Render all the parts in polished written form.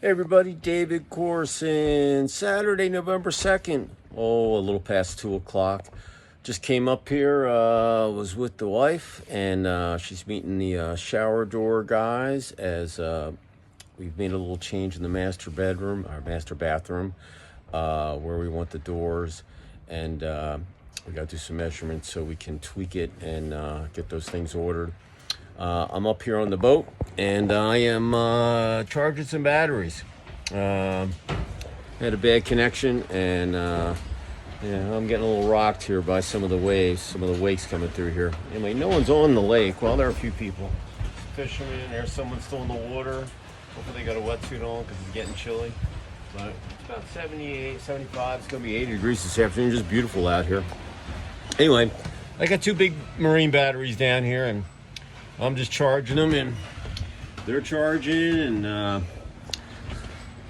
Hey everybody, David Corson, Saturday, November 2nd. Oh, a little past 2 o'clock. Just came up here, was with the wife, and she's meeting the shower door guys as we've made a little change in the master bedroom, our master bathroom, where we want the doors. And we got to do some measurements so we can tweak it and get those things ordered. I'm up here on the boat, and I am charging some batteries. Had a bad connection, and yeah, I'm getting a little rocked here by some of the waves, some of the wakes coming through here. Anyway, no one's on the lake. Well, there are a few people. Fishermen, there's someone still in the water. Hopefully they got a wetsuit on because it's getting chilly. But it's about 78, 75. It's going to be 80 degrees this afternoon. Just beautiful out here. Anyway, I got two big marine batteries down here, and I'm just charging them, and they're charging, and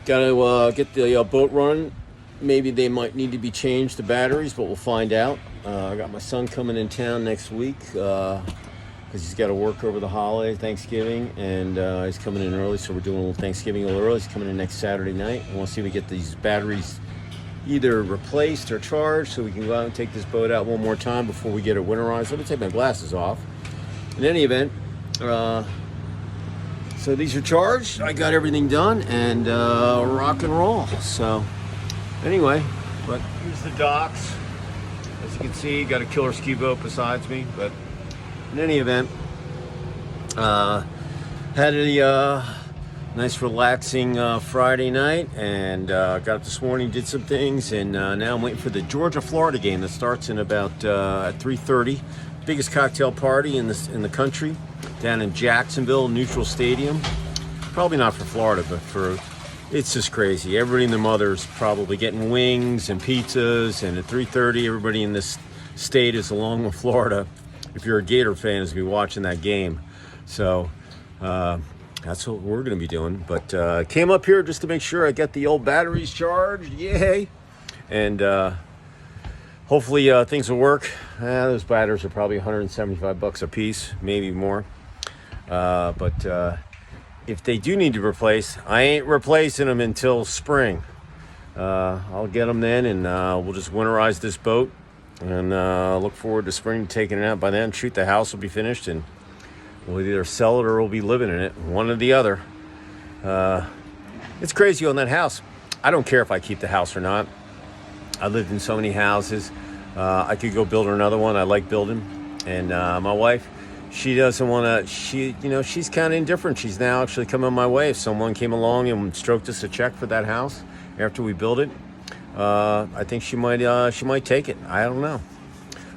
got to get the boat running. Maybe they might need to be changed, the batteries, but we'll find out. I got my son coming in town next week because he's got to work over the holiday, Thanksgiving, and he's coming in early, so we're doing a little Thanksgiving a little early. He's coming in next Saturday night. I want to see if we get these batteries either replaced or charged so we can go out and take this boat out one more time before we get it winterized. Let me take my glasses off. In any event, so these are charged. I got everything done, and rock and roll. So anyway, but here's the docks. As you can see, got a killer ski boat besides me. But in any event, had a nice relaxing Friday night, and got up this morning, did some things, and now I'm waiting for the Georgia-Florida game that starts in about at 3:30. Biggest cocktail party in the country, down in Jacksonville, Neutral Stadium. Probably not for Florida, but for, it's just crazy. Everybody and their mother's probably getting wings and pizzas, and at 3:30, everybody in this state is along with Florida. If you're a Gator fan, is going to be watching that game. So that's what we're going to be doing. But came up here just to make sure I get the old batteries charged. Yay! And hopefully things will work. Those batteries are probably $175 a piece, maybe more. But if they do need to replace, I ain't replacing them until spring. I'll get them then, and we'll just winterize this boat, and look forward to spring, taking it out. By then, shoot, the house will be finished, and we'll either sell it or we'll be living in it, one or the other. It's crazy on that house. I don't care if I keep the house or not. I lived in so many houses. I could go build her another one. I like building. And my wife, she doesn't want to, she's kind of indifferent. She's now actually coming my way. If someone came along and stroked us a check for that house after we build it, I think she might take it. I don't know.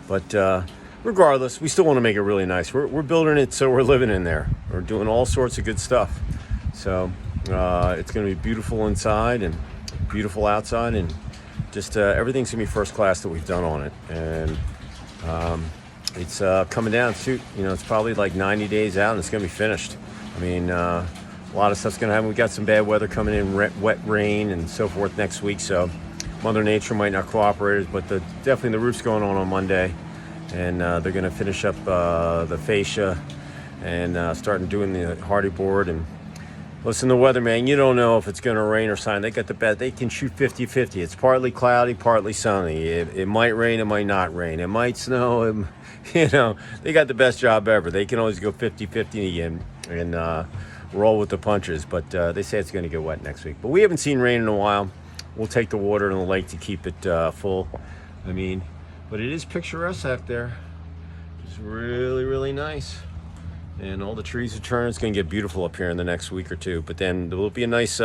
But regardless, we still want to make it really nice. We're building it so we're living in there. We're doing all sorts of good stuff. So it's going to be beautiful inside and beautiful outside, and just everything's gonna be first class that we've done on it. And it's coming down soon. It's probably like 90 days out, and it's gonna be finished. I mean, a lot of stuff's gonna happen. We got some bad weather coming in, wet rain and so forth next week, so Mother Nature might not cooperate, but definitely the roof's going on Monday, and they're gonna finish up the fascia and starting doing the hardy board. And listen, the weather, man, you don't know if it's going to rain or shine. They got the best. They can shoot 50-50. It's partly cloudy, partly sunny. It might rain, it might not rain. It might snow. They got the best job ever. They can always go 50-50 and roll with the punches. But they say it's going to get wet next week. But we haven't seen rain in a while. We'll take the water in the lake to keep it full. But it is picturesque out there. It's really, really nice. And all the trees are turning. It's going to get beautiful up here in the next week or two. But then there will be a nice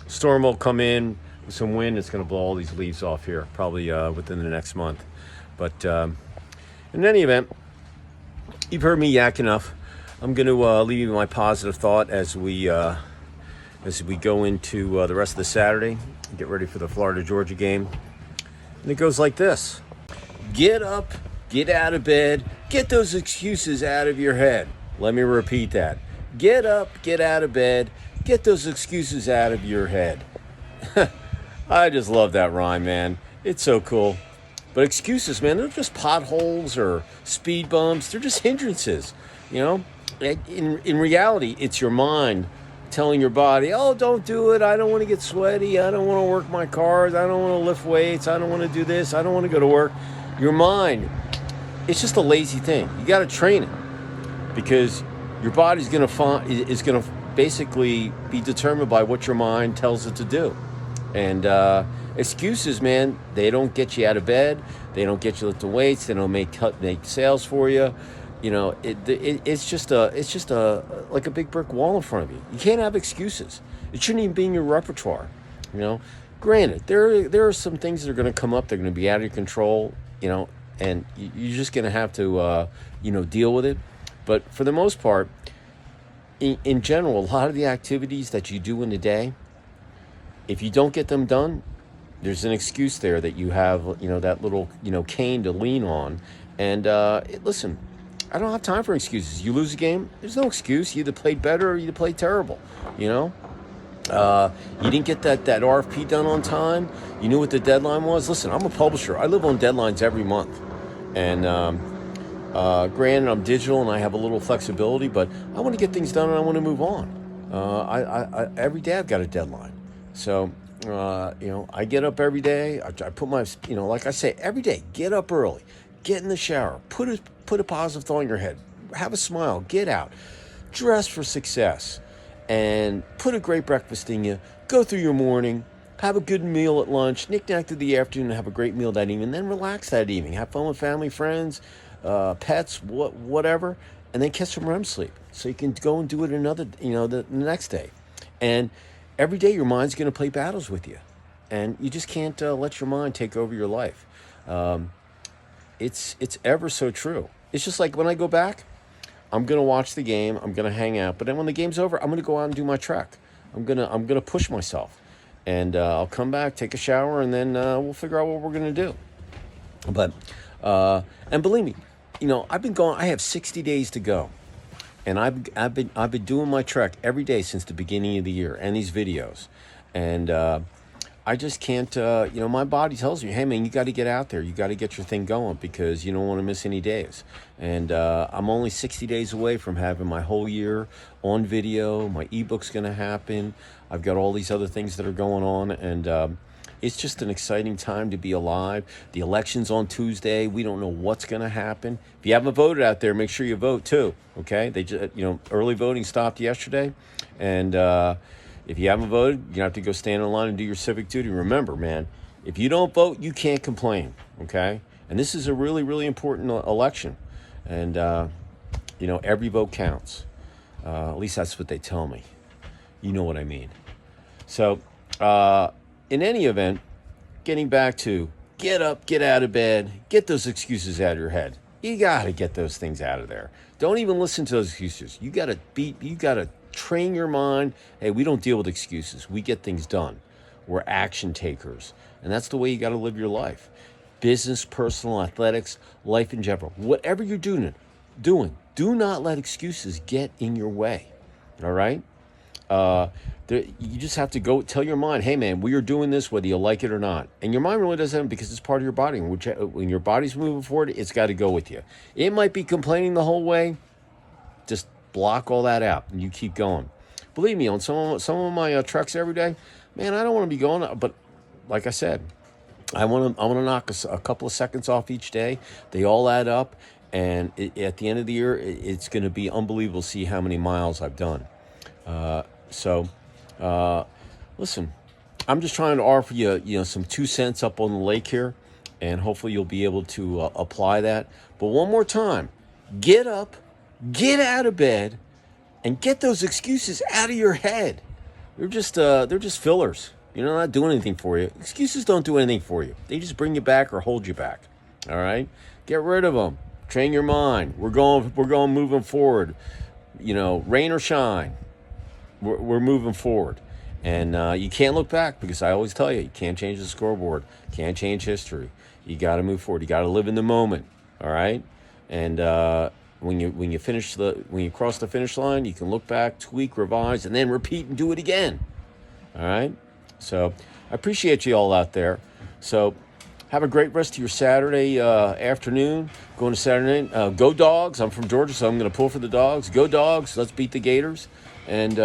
storm will come in with some wind. It's going to blow all these leaves off here, probably within the next month. But in any event, you've heard me yak enough. I'm going to leave you with my positive thought as we go into the rest of the Saturday, get ready for the Florida-Georgia game. And it goes like this. Get up, get out of bed, get those excuses out of your head. Let me repeat that. Get up, get out of bed, get those excuses out of your head. I just love that rhyme, man. It's so cool. But excuses, man, they're just potholes or speed bumps. They're just hindrances, In reality, it's your mind telling your body, oh, don't do it. I don't want to get sweaty. I don't want to work my cars. I don't want to lift weights. I don't want to do this. I don't want to go to work. Your mind, it's just a lazy thing. You got to train it because your body's going to basically be determined by what your mind tells it to do. And excuses, man, they don't get you out of bed. They don't get you lifting weights. They don't make sales for you. You know, it's just like a big brick wall in front of you. You can't have excuses. It shouldn't even be in your repertoire. You know, granted, there are some things that are going to come up. They're going to be out of your control. You know, and you're just going to have to deal with it. But for the most part, in general, a lot of the activities that you do in the day, if you don't get them done, there's an excuse there that you have, that little, cane to lean on. And listen, I don't have time for excuses. You lose a game, there's no excuse. You either played better or you played terrible, You didn't get that RFP done on time. You knew what the deadline was. Listen, I'm a publisher. I live on deadlines every month. And granted, I'm digital and I have a little flexibility, but I want to get things done and I want to move on. I every day I've got a deadline. So, I get up every day. I put my, like I say, every day, get up early, get in the shower, put a positive thought in your head, have a smile, get out, dress for success, and put a great breakfast in you, go through your morning, have a good meal at lunch, knick-knack through the afternoon, and have a great meal that evening, and then relax that evening, have fun with family, friends, pets, whatever, and then catch some REM sleep so you can go and do it another, the next day. And every day your mind's going to play battles with you, and you just can't let your mind take over your life. It's ever so true. It's just like when I go back, I'm going to watch the game, I'm going to hang out, but then when the game's over, I'm going to go out and do my trek. I'm going to push myself, and I'll come back, take a shower, and then we'll figure out what we're going to do. But and believe me, I've been going. I have 60 days to go. And I've been doing my trek every day since the beginning of the year, and these videos, and I just can't. My body tells me, hey man, you got to get out there. You got to get your thing going because you don't want to miss any days. And I'm only 60 days away from having my whole year on video. My ebook's going to happen. I've got all these other things that are going on, and it's just an exciting time to be alive. The election's on Tuesday. We don't know what's going to happen. If you haven't voted out there, make sure you vote too. Okay? They just, early voting stopped yesterday, and if you haven't voted, you have to go stand in line and do your civic duty. Remember, man, if you don't vote, you can't complain. Okay? And this is a really, really important election, and every vote counts. At least that's what they tell me. You know what I mean? So. In any event, getting back to get up, get out of bed, get those excuses out of your head. You got to get those things out of there. Don't even listen to those excuses. You got to train your mind. Hey, we don't deal with excuses. We get things done. We're action takers. And that's the way you got to live your life. Business, personal, athletics, life in general. Whatever you're doing, do not let excuses get in your way. All right? You just have to go tell your mind, hey man, we are doing this whether you like it or not. And your mind really doesn't, because it's part of your body. When your body's moving forward, it's got to go with you. It might be complaining the whole way. Just block all that out and you keep going. Believe me, on some of my treks every day, man, I don't want to be going, but like I said, I want to knock a couple of seconds off each day. They all add up, and at the end of the year, it's going to be unbelievable to see how many miles I've done. Listen, I'm just trying to offer you, some 2 cents up on the lake here, and hopefully you'll be able to apply that. But one more time, get up, get out of bed, and get those excuses out of your head. They're just fillers. They're not doing anything for you. Excuses don't do anything for you. They just bring you back or hold you back. All right, get rid of them. Train your mind. We're going moving forward. Rain or shine. We're moving forward, and you can't look back, because I always tell you can't change the scoreboard, can't change history. You got to move forward. You got to live in the moment. All right, and when you cross the finish line, you can look back, tweak, revise, and then repeat and do it again. All right. So I appreciate you all out there. So have a great rest of your Saturday afternoon. Going to Saturday night. Go Dogs. I'm from Georgia, so I'm going to pull for the Dogs. Go Dogs. Let's beat the Gators. And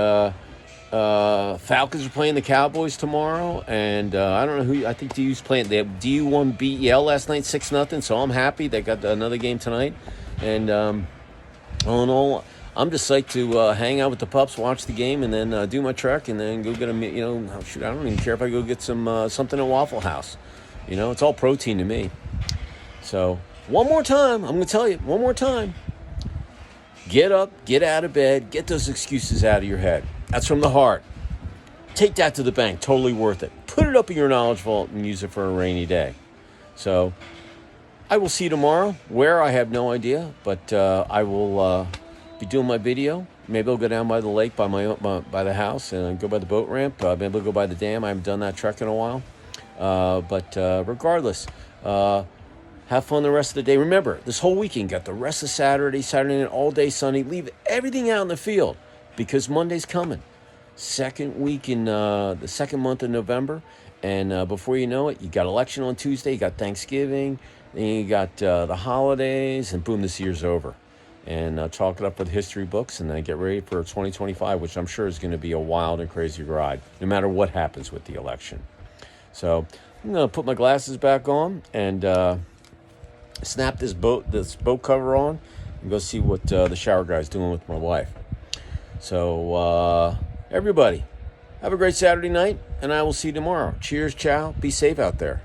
Falcons are playing the Cowboys tomorrow, and I don't know who. I think DU's playing. They have DU won BEL last night 6-0, so I'm happy. They got another game tonight, and all in all, I'm just psyched to hang out with the pups, watch the game, and then do my trek, and then go get shoot, I don't even care if I go get something at Waffle House. It's all protein to me. So one more time, I'm going to tell you one more time. Get up, get out of bed, get those excuses out of your head. That's from the heart. Take that to the bank, totally worth it. Put it up in your knowledge vault and use it for a rainy day. So I will see you tomorrow. Where, I have no idea, but I will be doing my video. Maybe I'll go down by the lake by by the house and go by the boat ramp. Maybe I'll go by the dam. I haven't done that trek in a while. But regardless, have fun the rest of the day. Remember, this whole weekend, got the rest of Saturday night, all day Sunday. Leave everything out in the field because Monday's coming. Second week in the second month of November. And before you know it, you got election on Tuesday, you got Thanksgiving, then you got the holidays, and boom, this year's over. And chalk it up with history books and then get ready for 2025, which I'm sure is going to be a wild and crazy ride, no matter what happens with the election. So I'm going to put my glasses back on and snap this boat cover on and go see what the shower guy's doing with my wife. So everybody, have a great Saturday night, and I will see you tomorrow. Cheers, ciao, be safe out there.